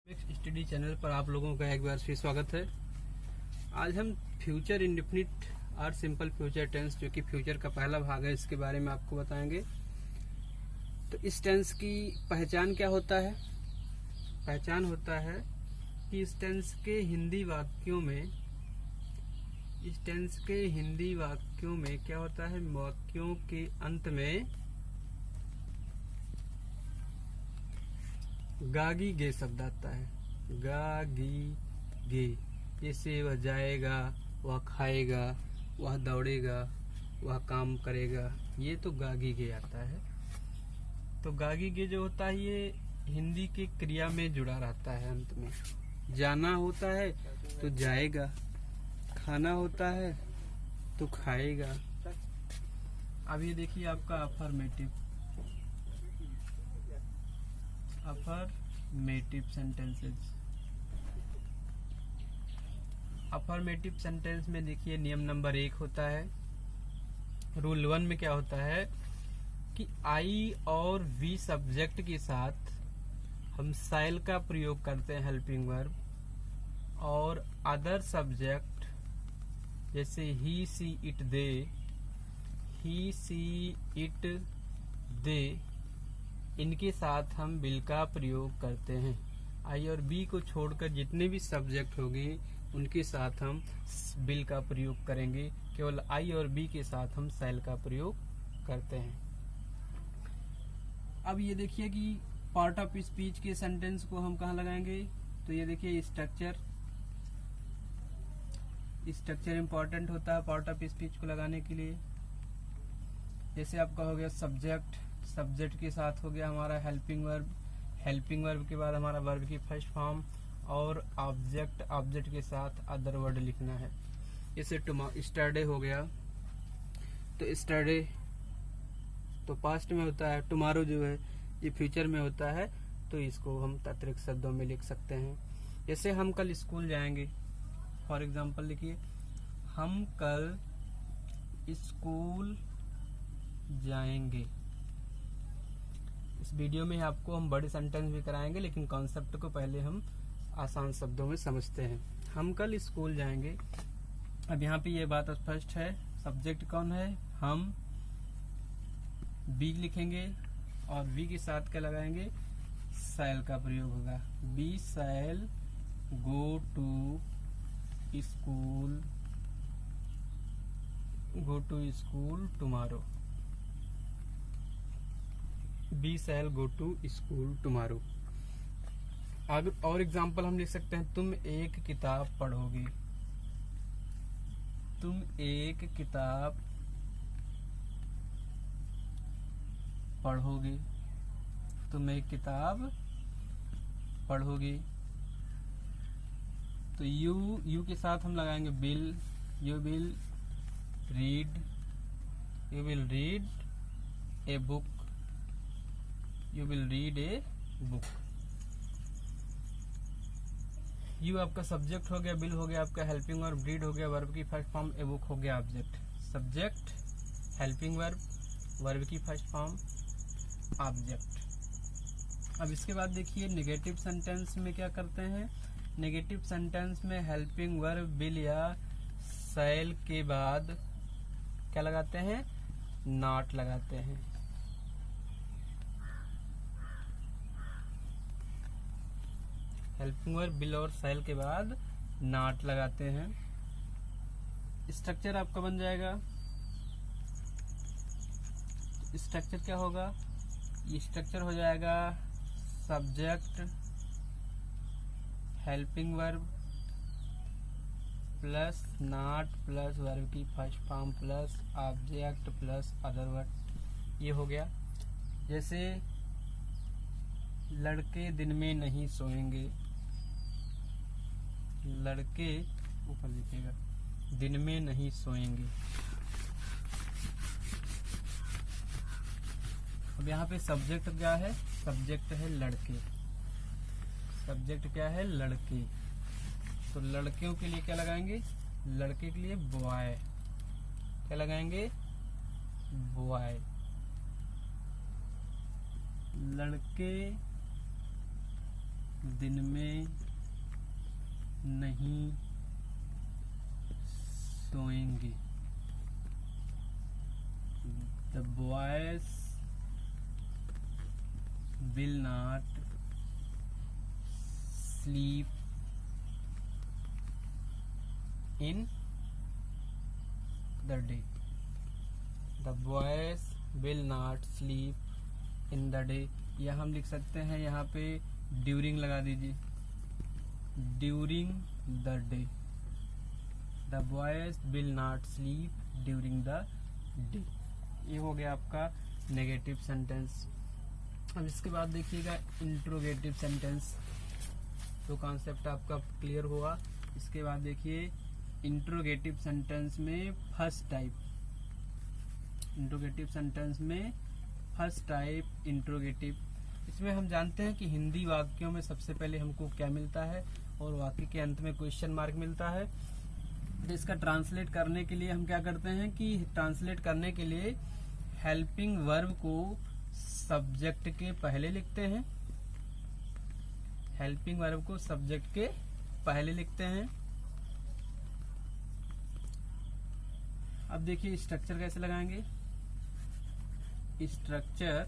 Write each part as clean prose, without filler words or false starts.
Study channel पर आप लोगों का एक बार फिर स्वागत है। आज हम फ्यूचर इंडेफिनिट और सिंपल फ्यूचर टेंस जो कि फ्यूचर का पहला भाग है इसके बारे में आपको बताएंगे। तो इस टेंस की पहचान क्या होता है? पहचान होता है कि इस टेंस के हिंदी वाक्यों में क्या होता है, वाक्यों के अंत में गागी गे शब्द आता है। गागी गे, जैसे वह जाएगा, वह खाएगा, वह दौड़ेगा, वह काम करेगा, ये तो गागी गे आता है। तो गागी गे जो होता है ये हिंदी के क्रिया में जुड़ा रहता है। अंत में जाना होता है तो जाएगा, खाना होता है तो खाएगा। अब ये देखिए आपका अफर्मेटिव सेंटेंसेस। अफर्मेटिव सेंटेंस में देखिए नियम नंबर 1 होता है। रूल 1 में क्या होता है कि आई और वी सब्जेक्ट के साथ हम शैल का प्रयोग करते हैं हेल्पिंग वर्ब, और अदर सब्जेक्ट जैसे ही सी इट दे, इनके साथ हम बिल का प्रयोग करते हैं। आई और बी को छोड़कर जितने भी सब्जेक्ट होंगे उनके साथ हम बिल का प्रयोग करेंगे। केवल आई और बी के साथ हम शैल का प्रयोग करते हैं। अब ये देखिए कि पार्ट ऑफ स्पीच के सेंटेंस को हम कहाँ लगाएंगे। तो ये देखिए स्ट्रक्चर इंपॉर्टेंट होता है पार्ट ऑफ स्पीच को लगाने के लिए। जैसे आपका हो गया सब्जेक्ट के साथ हो गया हमारा हेल्पिंग वर्ब के बाद हमारा वर्ब की फर्स्ट फॉर्म, और ऑब्जेक्ट के साथ अदर वर्ड लिखना है। जैसे स्टरडे हो गया तो स्टरडे तो पास्ट में होता है, टुमारो जो है ये फ्यूचर में होता है, तो इसको हम अतिरिक्त शब्दों में लिख सकते हैं। जैसे हम कल स्कूल जाएंगे, फॉर एग्जाम्पल लिखिए हम कल स्कूल जाएंगे। इस वीडियो में आपको हम बड़े सेंटेंस भी कराएंगे, लेकिन कॉन्सेप्ट को पहले हम आसान शब्दों में समझते हैं। हम कल स्कूल जाएंगे। अब यहाँ पे ये बात स्पष्ट है, सब्जेक्ट कौन है, हम। बी लिखेंगे और बी के साथ क्या लगाएंगे, शैल का प्रयोग होगा। We shall go to school tomorrow. We shall go to school tomorrow. और एग्जाम्पल हम लिख सकते हैं, तुम एक किताब पढ़ोगे। तुम एक किताब पढ़ोगे। तुम एक किताब पढ़ोगे। तो यू के साथ हम लगाएंगे bill. You will read a book. You will read a book. You आपका सब्जेक्ट हो गया, बिल हो गया आपका हेल्पिंग वर्ब, रीड हो गया वर्ब की फर्स्ट फॉर्म, ए बुक हो गया ऑब्जेक्ट। सब्जेक्ट हेल्पिंग वर्ब की फर्स्ट फॉर्म, ऑब्जेक्ट। अब इसके बाद देखिए नेगेटिव सेंटेंस में क्या करते हैं। नेगेटिव सेंटेंस में हेल्पिंग वर्ब बिल या शैल के बाद क्या लगाते हैं, नॉट लगाते हैं। हेल्पिंग वर्ब बिल और शैल के बाद नॉट लगाते हैं। स्ट्रक्चर आपका बन जाएगा। स्ट्रक्चर क्या होगा, ये स्ट्रक्चर हो जाएगा subject helping verb plus not plus verb की first form plus object plus other word. ये हो गया। जैसे लड़के दिन में नहीं सोएंगे। लड़के ऊपर लिखिएगा, दिन में नहीं सोएंगे। अब यहाँ पे सब्जेक्ट क्या है, सब्जेक्ट है लड़के। सब्जेक्ट क्या है, लड़के। तो लड़कियों के लिए क्या लगाएंगे, लड़के के लिए बॉय। क्या लगाएंगे, बॉय। लड़के दिन में नहीं सोएंगे। The boys will not sleep in the day. The boys will not sleep in the day। या हम लिख सकते हैं यहाँ पे ड्यूरिंग लगा दीजिए, during the day. The boys will not sleep during the day. ये हो गया आपका नेगेटिव सेंटेंस। अब इसके बाद देखिएगा इंट्रोगेटिव सेंटेंस। तो कॉन्सेप्ट आपका क्लियर हुआ। इसके बाद देखिए इंट्रोगेटिव सेंटेंस में फर्स्ट टाइप, इंट्रोगेटिव सेंटेंस में फर्स्ट टाइप इंट्रोगेटिव। इसमें हम जानते हैं कि हिंदी वाक्यों में सबसे पहले हमको क्या मिलता है और वाक्य के अंत में क्वेश्चन मार्क मिलता है। तो इसका ट्रांसलेट करने के लिए हम क्या करते हैं कि ट्रांसलेट करने के लिए हेल्पिंग वर्ब को सब्जेक्ट के पहले लिखते हैं, हेल्पिंग वर्ब को सब्जेक्ट के पहले लिखते हैं। अब देखिए स्ट्रक्चर कैसे लगाएंगे। स्ट्रक्चर,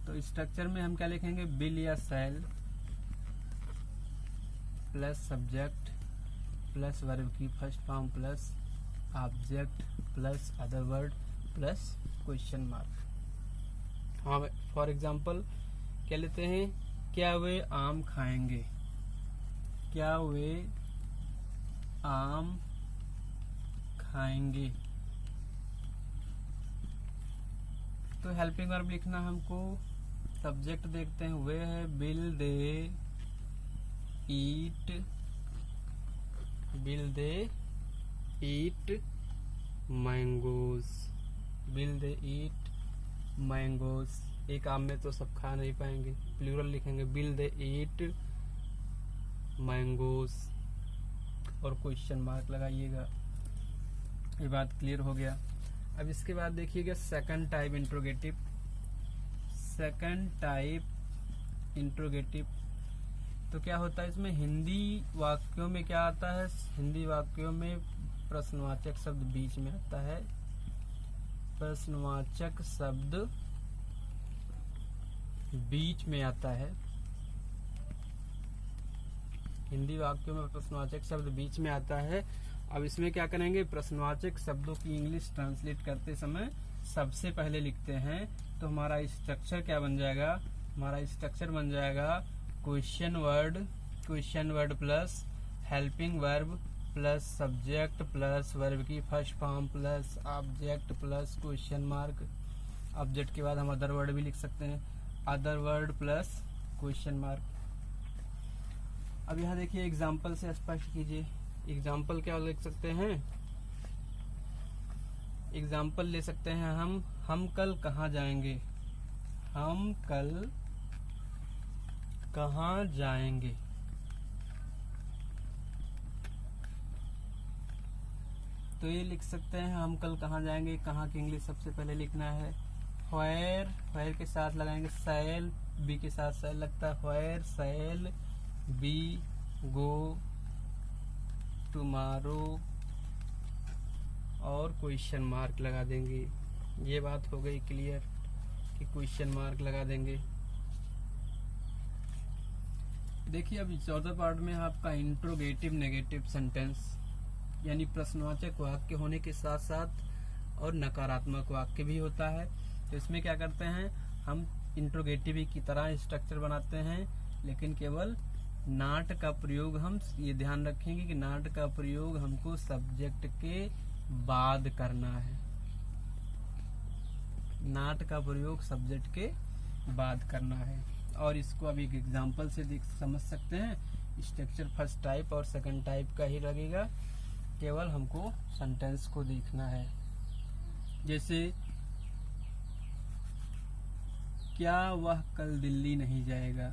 तो स्ट्रक्चर में हम क्या लिखेंगे, विल या shall plus subject plus verb की first form plus object plus other word plus question mark. हाँ, फॉर एग्जाम्पल क्या लेते हैं, क्या वे आम खाएंगे, क्या वे आम खाएंगे। तो हेल्पिंग वर्ब लिखना हमको, सब्जेक्ट देखते हैं वे है, will they eat, will they eat mangoes, will they eat mangoes. एक आम में तो सब खा नहीं पाएंगे, प्लूरल लिखेंगे विल दे ईट मैंगोज और क्वेश्चन मार्क लगाइएगा। ये बात क्लियर हो गया। अब इसके बाद देखिएगा second type interrogative. Second type interrogative तो क्या होता है, इसमें हिंदी वाक्यों में क्या आता है, हिंदी वाक्यों में प्रश्नवाचक शब्द बीच में आता है, प्रश्नवाचक शब्द बीच में आता है। हिंदी वाक्यों में प्रश्नवाचक शब्द बीच में आता है। अब इसमें क्या करेंगे, प्रश्नवाचक शब्दों की इंग्लिश ट्रांसलेट करते समय सबसे पहले लिखते हैं। तो हमारा स्ट्रक्चर क्या बन जाएगा, हमारा स्ट्रक्चर बन जाएगा question word plus helping verb plus subject plus verb की first form plus object plus question mark. Object के बाद हम अदर वर्ड भी लिख सकते हैं, other word plus question mark. अब यहाँ देखिए एग्जाम्पल से स्पष्ट कीजिए। एग्जाम्पल क्या लिख सकते हैं, एग्जाम्पल ले सकते हैं हम कल कहाँ जाएंगे, हम कल कहाँ जाएंगे। तो ये लिख सकते हैं हम कल कहाँ जाएंगे। कहाँ की इंग्लिश सबसे पहले लिखना है, व्हेयर के साथ लगाएंगे शैल, बी के साथ शैल लगता है, where shall be go tomorrow और क्वेश्चन मार्क लगा देंगे। ये बात हो गई क्लियर कि क्वेश्चन मार्क लगा देंगे। देखिए अभी चौथा पार्ट में आपका इंट्रोगेटिव नेगेटिव सेंटेंस, यानी प्रश्नवाचक वाक्य होने के साथ साथ और नकारात्मक वाक्य भी होता है। तो इसमें क्या करते हैं, हम इंट्रोगेटिव की तरह स्ट्रक्चर बनाते हैं, लेकिन केवल नाट का प्रयोग, हम ये ध्यान रखेंगे कि नाट का प्रयोग हमको सब्जेक्ट के बाद करना है। नाट का प्रयोग सब्जेक्ट के बाद करना है। और इसको अभी एक एग्जांपल से समझ सकते हैं। स्ट्रक्चर फर्स्ट टाइप और सेकंड टाइप का ही लगेगा, केवल हमको सेंटेंस को देखना है। जैसे क्या वह कल दिल्ली नहीं जाएगा,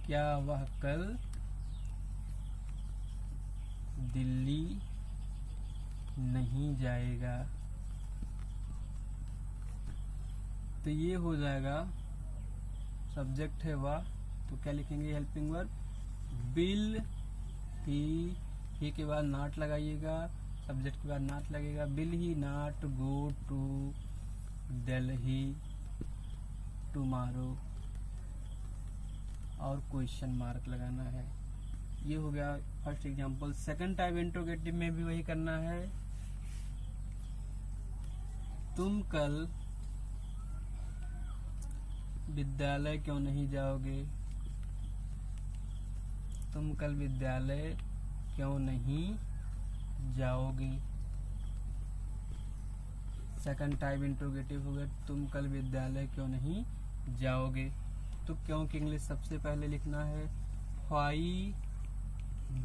क्या वह कल दिल्ली नहीं जाएगा। तो ये हो जाएगा सब्जेक्ट है वह, तो क्या लिखेंगे हेल्पिंग वर्ब विल ही के बाद नॉट लगाइएगा, सब्जेक्ट के बाद नॉट लगेगा। Will he not go to Delhi tomorrow, और क्वेश्चन मार्क लगाना है। ये हो गया first example. Second type interrogative में भी वही करना है। तुम कल विद्यालय क्यों नहीं जाओगे? तुम कल विद्यालय क्यों नहीं जाओगे? सेकंड टाइप इंट्रोगेटिव हो गया, तुम कल विद्यालय क्यों नहीं जाओगे। तो क्यों की इंग्लिश सबसे पहले लिखना है व्हाई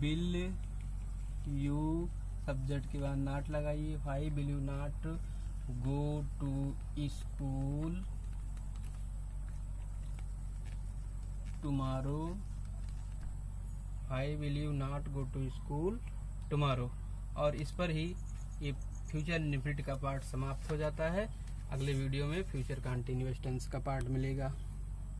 विल यू, सब्जेक्ट के बाद नॉट लगाइए। Why will you not go to school tomorrow, why will you not go to school tomorrow. और इस पर ही ये फ्यूचर इंडेफिनिट का पार्ट समाप्त हो जाता है। अगले वीडियो में फ्यूचर कंटिन्यूअस टेंस का पार्ट मिलेगा।